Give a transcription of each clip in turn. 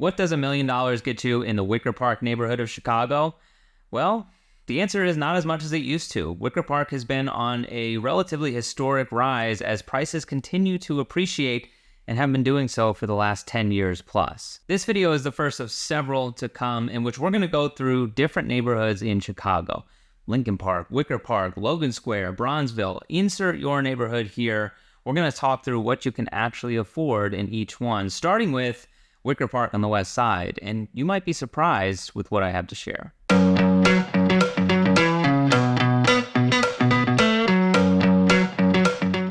What does $1 million get you in the Wicker Park neighborhood of Chicago? Well, the answer is not as much as it used to. Wicker Park has been on a relatively historic rise as prices continue to appreciate and have been doing so for the last 10 years plus. This video is the first of several to come in which we're going to go through different neighborhoods in Chicago. Lincoln Park, Wicker Park, Logan Square, Bronzeville. Insert your neighborhood here. We're going to talk through what you can actually afford in each one, starting with Wicker Park on the west side, and you might be surprised with what I have to share.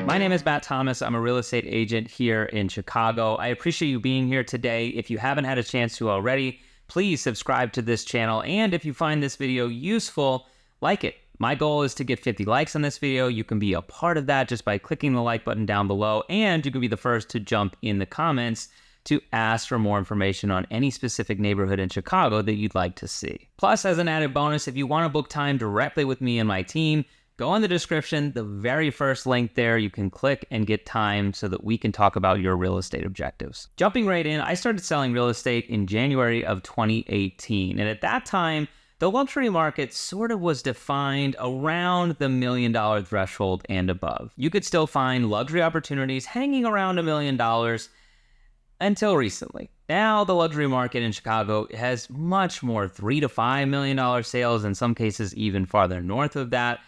My name is Matt Thomas. I'm a real estate agent here in Chicago. I appreciate you being here today. If you haven't had a chance to already, please subscribe to this channel, and if you find this video useful, like it. My goal is to get 50 likes on this video. You can be a part of that just by clicking the like button down below, and you can be the first to jump in the comments to ask for more information on any specific neighborhood in Chicago that you'd like to see. Plus, as an added bonus, if you want to book time directly with me and my team, go in the description, the very first link there, you can click and get time so that we can talk about your real estate objectives. Jumping right in, I started selling real estate in January of 2018, and at that time, the luxury market sort of was defined around the $1 million threshold and above. You could still find luxury opportunities hanging around $1 million until recently. Now the luxury market in Chicago has much more $3 to $5 million sales, in some cases even farther north of that.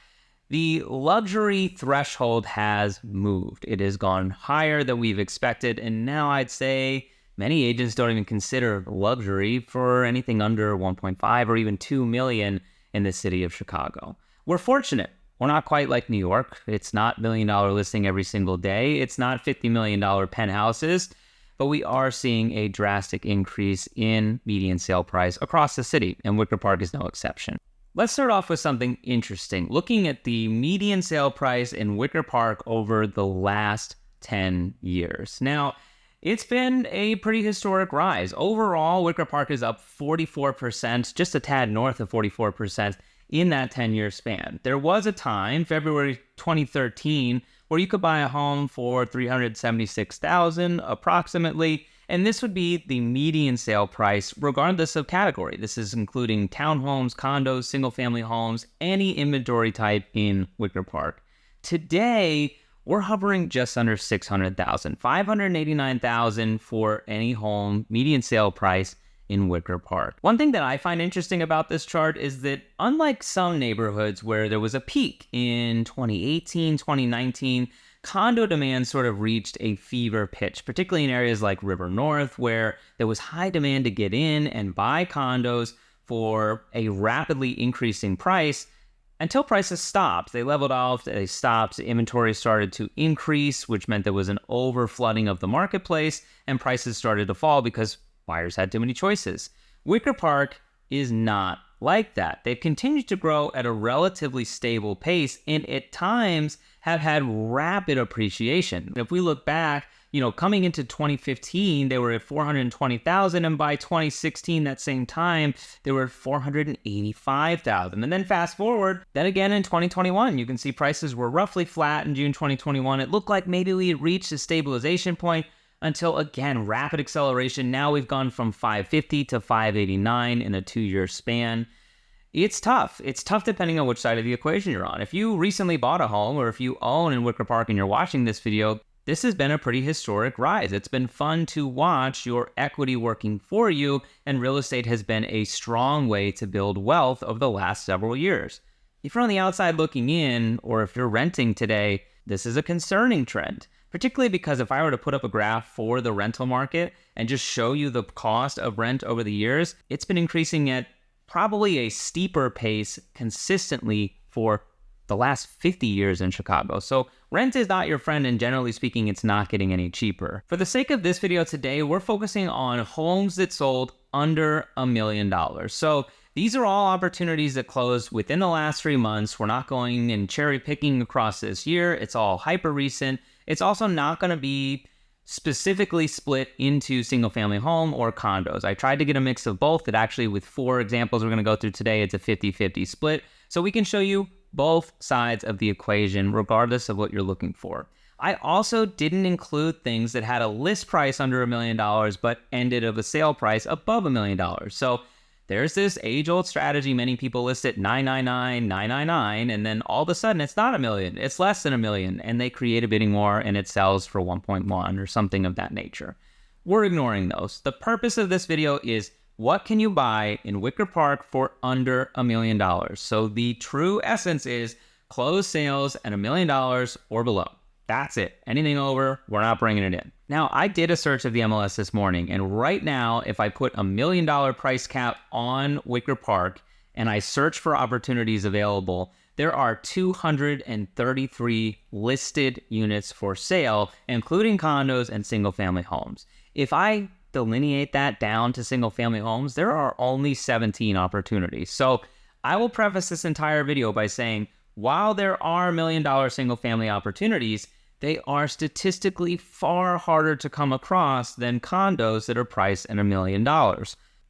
The luxury threshold has moved. It has gone higher than we've expected, and now I'd say many agents don't even consider luxury for anything under 1.5 or even 2 million in the city of Chicago. We're fortunate. We're not quite like New York. It's not $1 million listing every single day. It's not $50 million penthouses. But we are seeing a drastic increase in median sale price across the city, and Wicker Park is no exception. Let's start off with something interesting. Looking at the median sale price in Wicker Park over the last 10 years. Now, it's been a pretty historic rise. Overall, Wicker Park is up 44%, just a tad north of 44% in that 10-year span. There was a time, February 2013, where you could buy a home for $376,000 approximately, and this would be the median sale price regardless of category. This is including townhomes, condos, single-family homes, any inventory type in Wicker Park. Today, we're hovering just under $600,000, $589,000 for any home median sale price in Wicker Park. One thing that I find interesting about this chart is that unlike some neighborhoods where there was a peak in 2018, 2019, condo demand sort of reached a fever pitch, particularly in areas like River North, where there was high demand to get in and buy condos for a rapidly increasing price until prices stopped. They leveled off, they stopped, the inventory started to increase, which meant there was an overflooding of the marketplace, and prices started to fall because buyers had too many choices. Wicker Park is not like that. They've continued to grow at a relatively stable pace and at times have had rapid appreciation. If we look back, coming into 2015, they were at $420,000, and by 2016, that same time, they were at $485,000. And then fast forward, then again in 2021, you can see prices were roughly flat in June 2021. It looked like maybe we had reached a stabilization point until, again, rapid acceleration. Now we've gone from $550 to $589 in a 2-year span. It's tough. It's tough depending on which side of the equation you're on. If you recently bought a home, or if you own in Wicker Park and you're watching this video, this has been a pretty historic rise. It's been fun to watch your equity working for you, and real estate has been a strong way to build wealth over the last several years. If you're on the outside looking in, or if you're renting today, this is a concerning trend. Particularly because if I were to put up a graph for the rental market and just show you the cost of rent over the years, it's been increasing at probably a steeper pace consistently for the last 50 years in Chicago. So rent is not your friend, and generally speaking, it's not getting any cheaper. For the sake of this video today, we're focusing on homes that sold under $1 million. So these are all opportunities that closed within the last 3 months. We're not going and cherry picking across this year. It's all hyper recent. It's also not going to be specifically split into single family home or condos. I tried to get a mix of both. That actually, with 4 examples we're going to go through today, it's a 50-50 split. So we can show you both sides of the equation regardless of what you're looking for. I also didn't include things that had a list price under $1 million, but ended of a sale price above $1 million. So there's this age-old strategy. Many people list it 999, 999, and then all of a sudden it's not $1 million. It's less than $1 million, and they create a bidding war and it sells for 1.1 or something of that nature. We're ignoring those. The purpose of this video is what can you buy in Wicker Park for under $1 million? So the true essence is closed sales at $1 million or below. That's it. Anything over, we're not bringing it in. Now, I did a search of the MLS this morning, and right now, if I put $1 million price cap on Wicker Park and I search for opportunities available, there are 233 listed units for sale, including condos and single-family homes. If I delineate that down to single-family homes, there are only 17 opportunities. So I will preface this entire video by saying, while there are $1 million single-family opportunities, they are statistically far harder to come across than condos that are priced at $1 million.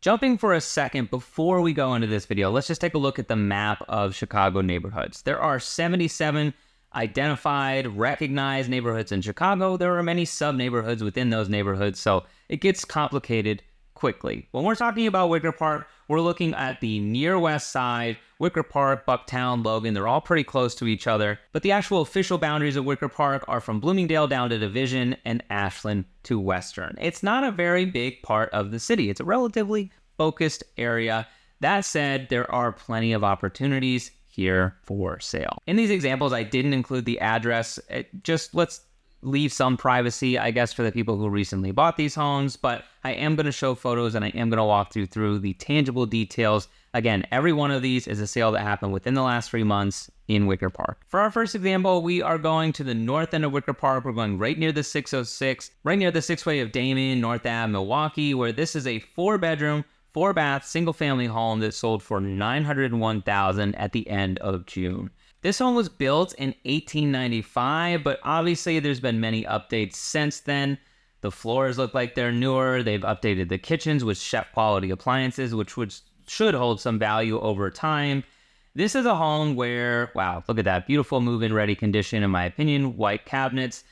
Jumping for a second before we go into this video, let's just take a look at the map of Chicago neighborhoods. There are 77 identified, recognized neighborhoods in Chicago. There are many sub-neighborhoods within those neighborhoods, so it gets complicated quickly. When we're talking about Wicker Park, we're looking at the near west side. Wicker Park, Bucktown, Logan, they're all pretty close to each other, but the actual official boundaries of Wicker Park are from Bloomingdale down to Division and Ashland to Western. It's not a very big part of the city. It's a relatively focused area. That said, there are plenty of opportunities here for sale. In these examples, I didn't include the address. Just let's leave some privacy, I guess, for the people who recently bought these homes, but I am going to show photos and I am going to walk you through the tangible details. Again, every one of these is a sale that happened within the last 3 months in Wicker Park. For our first example, we are going to the north end of Wicker Park. We're going right near the 606, right near the 6-way of Damon, North Ave, Milwaukee, where this is a 4-bedroom, 4-bath, single-family home that sold for $901,000 at the end of June. This home was built in 1895, but obviously there's been many updates since then. The floors look like they're newer. They've updated the kitchens with chef-quality appliances, which should hold some value over time. This is a home where, wow, look at that beautiful move-in ready condition, in my opinion. White cabinets.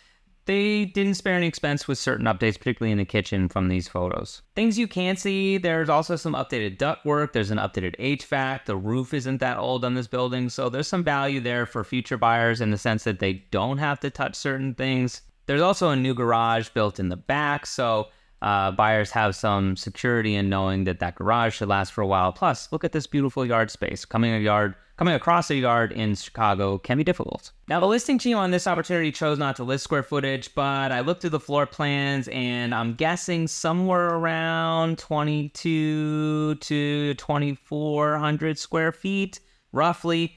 They didn't spare any expense with certain updates, particularly in the kitchen from these photos. Things you can see, there's also some updated ductwork. There's an updated HVAC. The roof isn't that old on this building, so there's some value there for future buyers in the sense that they don't have to touch certain things. There's also a new garage built in the back, so buyers have some security in knowing that that garage should last for a while. Plus, look at this beautiful yard space. Coming across a yard in Chicago can be difficult. Now, the listing team on this opportunity chose not to list square footage, but I looked through the floor plans and I'm guessing somewhere around 22 to 2,400 square feet, roughly.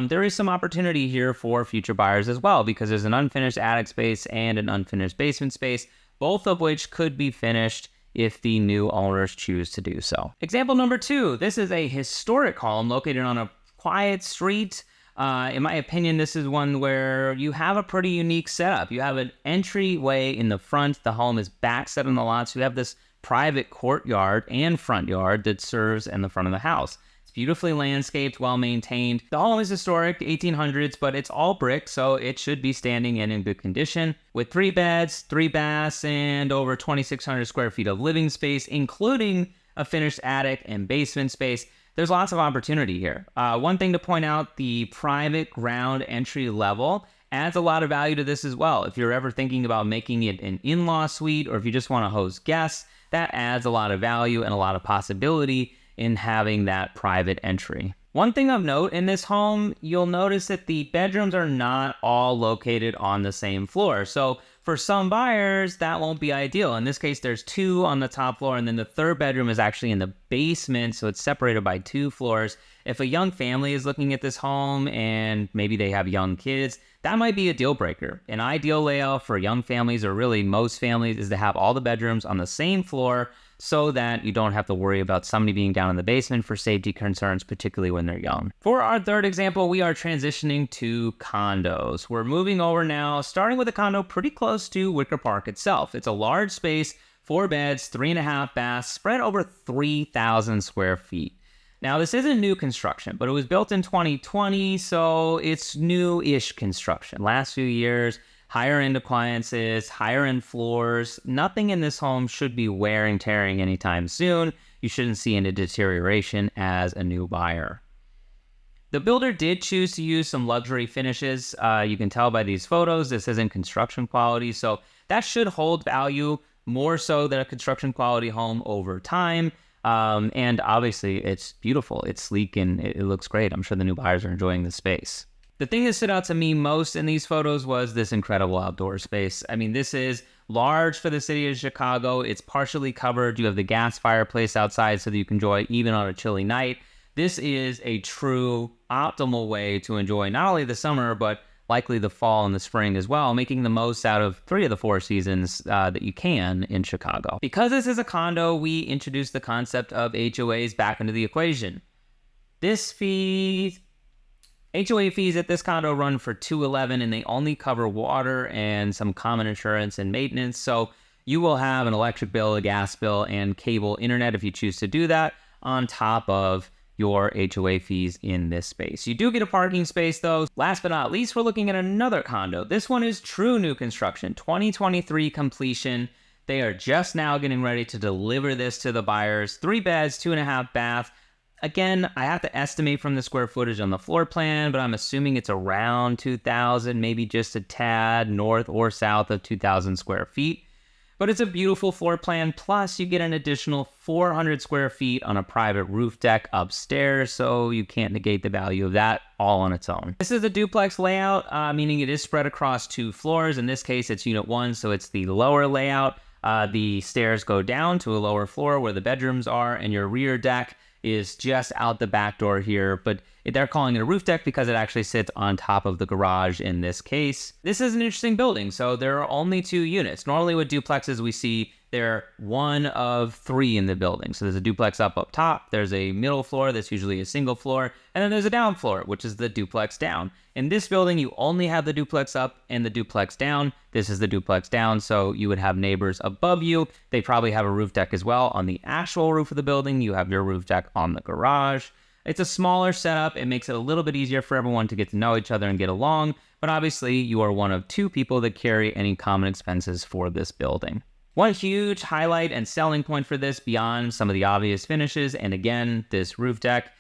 There is some opportunity here for future buyers as well because there's an unfinished attic space and an unfinished basement space, both of which could be finished if the new owners choose to do so. Example number 2, this is a historic home located on a quiet street. In my opinion, this is one where you have a pretty unique setup. You have an entryway in the front. The home is backset on the lot, so you have this private courtyard and front yard that serves in the front of the house. It's beautifully landscaped, well maintained. The home is historic, 1800s, but it's all brick, so it should be standing in good condition. With 3 beds, 3 baths, and over 2,600 square feet of living space, including a finished attic and basement space, there's lots of opportunity here. One thing to point out, the private ground entry level adds a lot of value to this as well. If you're ever thinking about making it an in-law suite, or if you just want to host guests, that adds a lot of value and a lot of possibility in having that private entry. One thing of note in this home, you'll notice that the bedrooms are not all located on the same floor. So for some buyers, that won't be ideal. In this case, there's 2 on the top floor, and then the 3rd bedroom is actually in the basement, so it's separated by 2 floors. If a young family is looking at this home and maybe they have young kids, that might be a deal breaker. An ideal layout for young families, or really most families, is to have all the bedrooms on the same floor so that you don't have to worry about somebody being down in the basement for safety concerns, particularly when they're young. For our 3rd example, we are transitioning to condos. We're moving over now, starting with a condo pretty close to Wicker Park itself. It's a large space, 4 beds, 3.5 baths, spread over 3,000 square feet. Now, this isn't new construction, but it was built in 2020, so it's new-ish construction. Last few years, higher end appliances, higher end floors. Nothing in this home should be wearing, tearing anytime soon. You shouldn't see any deterioration as a new buyer. The builder did choose to use some luxury finishes. You can tell by these photos, this isn't construction quality, so that should hold value more so than a construction quality home over time. And obviously, it's beautiful, it's sleek, and it looks great. I'm sure the new buyers are enjoying the space. The thing that stood out to me most in these photos was this incredible outdoor space. I mean, this is large for the city of Chicago. It's partially covered. You have the gas fireplace outside so that you can enjoy even on a chilly night. This is a true optimal way to enjoy not only the summer, but likely the fall and the spring as well, making the most out of 3 of the 4 seasons that you can in Chicago. Because this is a condo, we introduced the concept of HOAs back into the equation. HOA fees at this condo run for $211, and they only cover water and some common insurance and maintenance. So you will have an electric bill, a gas bill, and cable internet if you choose to do that on top of your HOA fees in this space. You do get a parking space though. Last but not least, we're looking at another condo. This one is true new construction, 2023 completion. They are just now getting ready to deliver this to the buyers. 3 beds, 2.5 bath. Again, I have to estimate from the square footage on the floor plan, but I'm assuming it's around 2,000, maybe just a tad north or south of 2,000 square feet. But it's a beautiful floor plan, plus you get an additional 400 square feet on a private roof deck upstairs, so you can't negate the value of that all on its own. This is a duplex layout, meaning it is spread across 2 floors. In this case, it's unit 1, so it's the lower layout. The stairs go down to a lower floor where the bedrooms are, and your rear deck is just out the back door here, but they're calling it a roof deck because it actually sits on top of the garage in this case. This is an interesting building, so there are only 2 units. Normally with duplexes, we see they're 1 of 3 in the building. So there's a duplex up top, there's a middle floor that's usually a single floor, and then there's a down floor, which is the duplex down. In this building, you only have the duplex up and the duplex down. This is the duplex down, so you would have neighbors above you. They probably have a roof deck as well. On the actual roof of the building, you have your roof deck on the garage. It's a smaller setup. It makes it a little bit easier for everyone to get to know each other and get along, but obviously you are one of 2 people that carry any common expenses for this building. One huge highlight and selling point for this, beyond some of the obvious finishes, and again, this roof deck,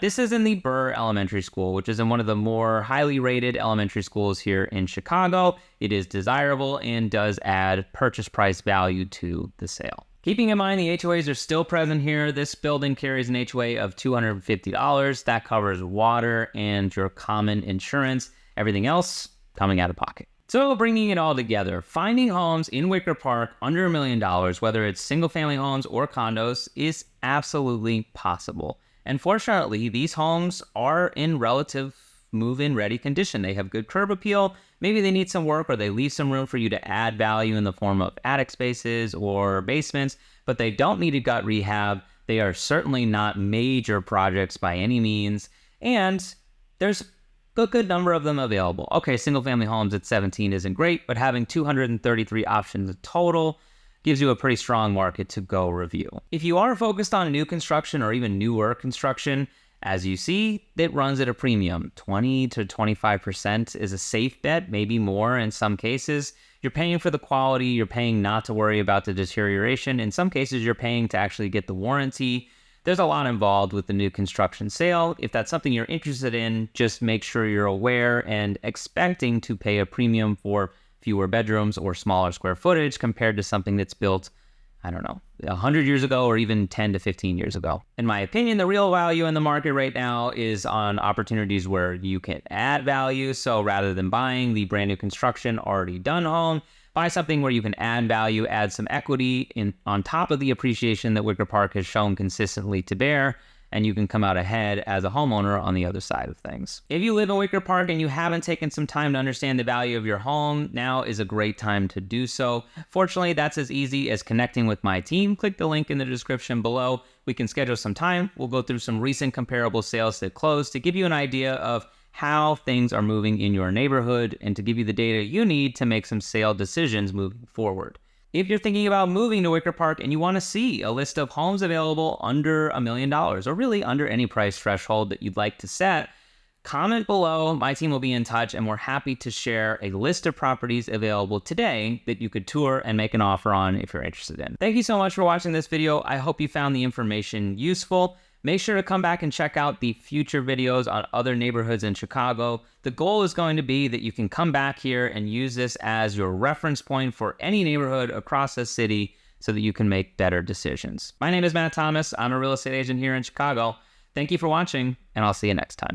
this is in the Burr Elementary School, which is in one of the more highly rated elementary schools here in Chicago. It is desirable and does add purchase price value to the sale. Keeping in mind the HOAs are still present here, this building carries an HOA of $250. That covers water and your common insurance. Everything else coming out of pocket. So bringing it all together, finding homes in Wicker Park under $1 million, whether it's single family homes or condos, is absolutely possible. And fortunately, these homes are in relative move-in ready condition. They have good curb appeal. Maybe they need some work, or they leave some room for you to add value in the form of attic spaces or basements, but they don't need a gut rehab. They are certainly not major projects by any means, and there's a good number of them available. Okay, single family homes at 17 isn't great, but having 233 options total gives you a pretty strong market to go review. If you are focused on new construction or even newer construction, as you see, it runs at a premium. 20 to 25% is a safe bet, maybe more in some cases. You're paying for the quality, you're paying not to worry about the deterioration. In some cases, you're paying to actually get the warranty. There's a lot involved with the new construction sale. If that's something you're interested in, just make sure you're aware and expecting to pay a premium for fewer bedrooms or smaller square footage compared to something that's built, I don't know, 100 years ago or even 10 to 15 years ago. In my opinion, the real value in the market right now is on opportunities where you can add value. So rather than buying the brand new construction already done home, buy something where you can add value, add some equity in on top of the appreciation that Wicker Park has shown consistently to bear, and you can come out ahead as a homeowner on the other side of things. If you live in Wicker Park and you haven't taken some time to understand the value of your home, now is a great time to do so. Fortunately, that's as easy as connecting with my team. Click the link in the description below. We can schedule some time. We'll go through some recent comparable sales that closed to give you an idea of how things are moving in your neighborhood and to give you the data you need to make some sale decisions moving forward. If you're thinking about moving to Wicker Park and you want to see a list of homes available under $1 million, or really under any price threshold that you'd like to set, Comment below. My team will be in touch, and we're happy to share a list of properties available today that you could tour and make an offer on if you're interested in. Thank you so much for watching this video. I hope you found the information useful. Make sure to come back and check out the future videos on other neighborhoods in Chicago. The goal is going to be that you can come back here and use this as your reference point for any neighborhood across the city so that you can make better decisions. My name is Matt Thomas. I'm a real estate agent here in Chicago. Thank you for watching, and I'll see you next time.